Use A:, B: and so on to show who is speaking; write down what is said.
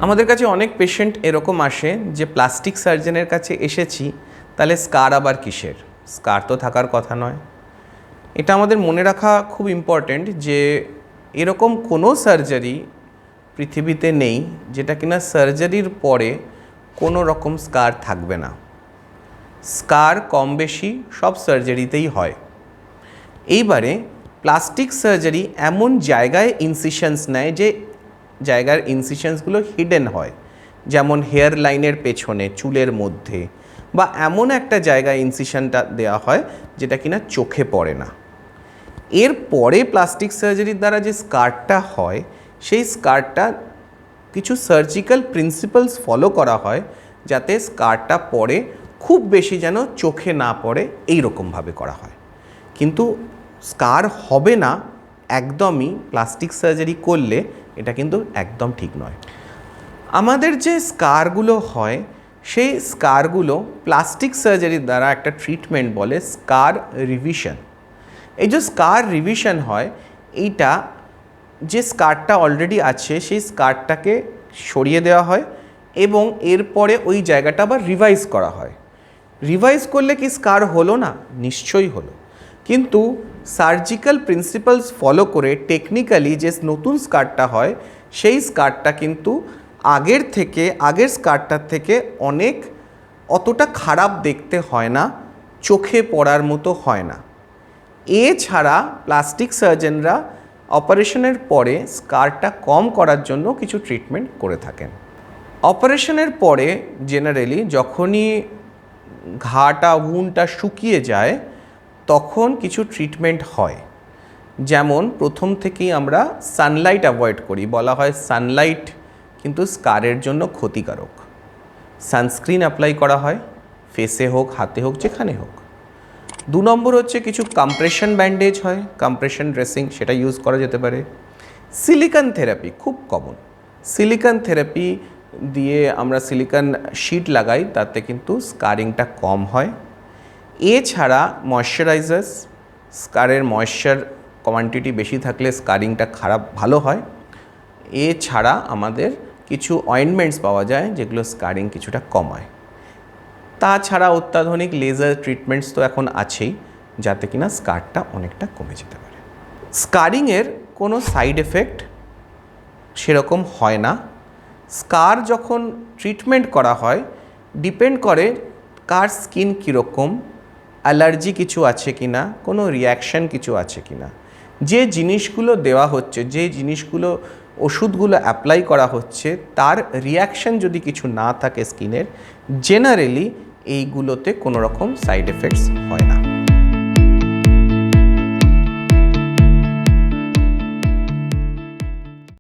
A: আমাদের কাছে অনেক পেশেন্ট এরকম আসে যে প্লাস্টিক সার্জনের কাছে এসেছি, তাহলে স্কার আবার কিসের? স্কার তো থাকার কথা নয়। এটা আমাদের মনে রাখা খুব ইম্পর্ট্যান্ট যে এরকম কোনো সার্জারি পৃথিবীতে নেই যেটা কিনা সার্জারির পরে কোনো রকম স্কার থাকবে না। স্কার কম বেশি সব সার্জারিতেই হয়। এইবারে প্লাস্টিক সার্জারি এমন জায়গায় ইনসিশনস নেয় যে জায়গার ইনসিশনসগুলো হিডেন হয়, যেমন হেয়ার লাইনের পেছনে, চুলের মধ্যে, বা এমন একটা জায়গায় ইনসিশনটা দেওয়া হয় যেটা কিনা চোখে পড়ে না। এর পরে প্লাস্টিক সার্জারির দ্বারা যে স্কারটা হয়, সেই স্কারটা কিছু সার্জিক্যাল প্রিন্সিপালস ফলো করা হয় যাতে স্কারটা পরে খুব বেশি যেন চোখে না পড়ে, এই রকমভাবে করা হয়। কিন্তু স্কার হবে না একদমই প্লাস্টিক সার্জারি করলে, এটা কিন্তু একদম ঠিক নয়। আমাদের যে স্কারগুলো হয় সেই স্কারগুলো প্লাস্টিক সার্জারির দ্বারা একটা ট্রিটমেন্ট বলে স্কার রিভিশন। এই যে স্কার রিভিশন হয়, এইটা যে স্কারটা অলরেডি আছে সেই স্কারটাকে সরিয়ে দেওয়া হয় এবং এরপরে ওই জায়গাটা আবার রিভাইজ করা হয়। রিভাইজ করলে কি স্কার হলো না? নিশ্চয়ই হলো। কিন্তু সার্জিক্যাল প্রিন্সিপালস ফলো করে টেকনিক্যালি যে নতুন স্কারটা হয়, সেই স্কারটা কিন্তু আগের স্কারটার থেকে অতটা খারাপ দেখতে হয় না, চোখে পড়ার মতো হয় না। এছাড়া প্লাস্টিক সার্জনরা অপারেশনের পরে স্কারটা কম করার জন্য কিছু ট্রিটমেন্ট করে থাকেন। অপারেশনের পরে জেনারেলি যখনই উন্ডটা শুকিয়ে যায়, তখন কিছু ট্রিটমেন্ট হয়। যেমন প্রথম থেকেই আমরা সানলাইট অ্যাভয়েড করি। বলা হয় সানলাইট কিন্তু স্কারের জন্য ক্ষতিকারক। সানস্ক্রিন অ্যাপ্লাই করা হয়, ফেসে হোক, হাতে হোক, যেখানে হোক। 2 নম্বর হচ্ছে কিছু কম্প্রেশন ব্যান্ডেজ হয়, কম্প্রেশন ড্রেসিং, সেটা ইউজ করা যেতে পারে। সিলিকন থেরাপি খুব কমন। সিলিকন থেরাপি দিয়ে আমরা সিলিকন শিট লাগাই, তাতে কিন্তু স্কারিংটা কম হয়। এছাড়া ময়শ্চারাইজার্স, স্কারের ময়েশ্চার কোয়ান্টিটি বেশি থাকলে স্কারিংটা ভালো হয়। এছাড়া আমাদের কিছু অয়েন্টমেন্টস পাওয়া যায় যেগুলো স্কারিং কিছুটা কমায়। তাছাড়া অত্যাধুনিক লেজার ট্রিটমেন্টস তো এখন আছেই, যাতে কিনা স্কারটা অনেকটা কমে যেতে পারে। স্কারিংয়ের কোনো সাইড এফেক্ট সেরকম হয় না। স্কার যখন ট্রিটমেন্ট করা হয়, ডিপেন্ড করে কার স্কিন কীরকম, অ্যালার্জি কিছু আছে কি না, কোনো রিয়াকশান কিছু আছে কি না। যে জিনিসগুলো দেওয়া হচ্ছে, যে জিনিসগুলো ওষুধগুলো অ্যাপ্লাই করা হচ্ছে, তার রিয়াকশান যদি কিছু না থাকে স্কিনের, জেনারেলি এইগুলোতে কোনো রকম সাইড এফেক্টস হয় না।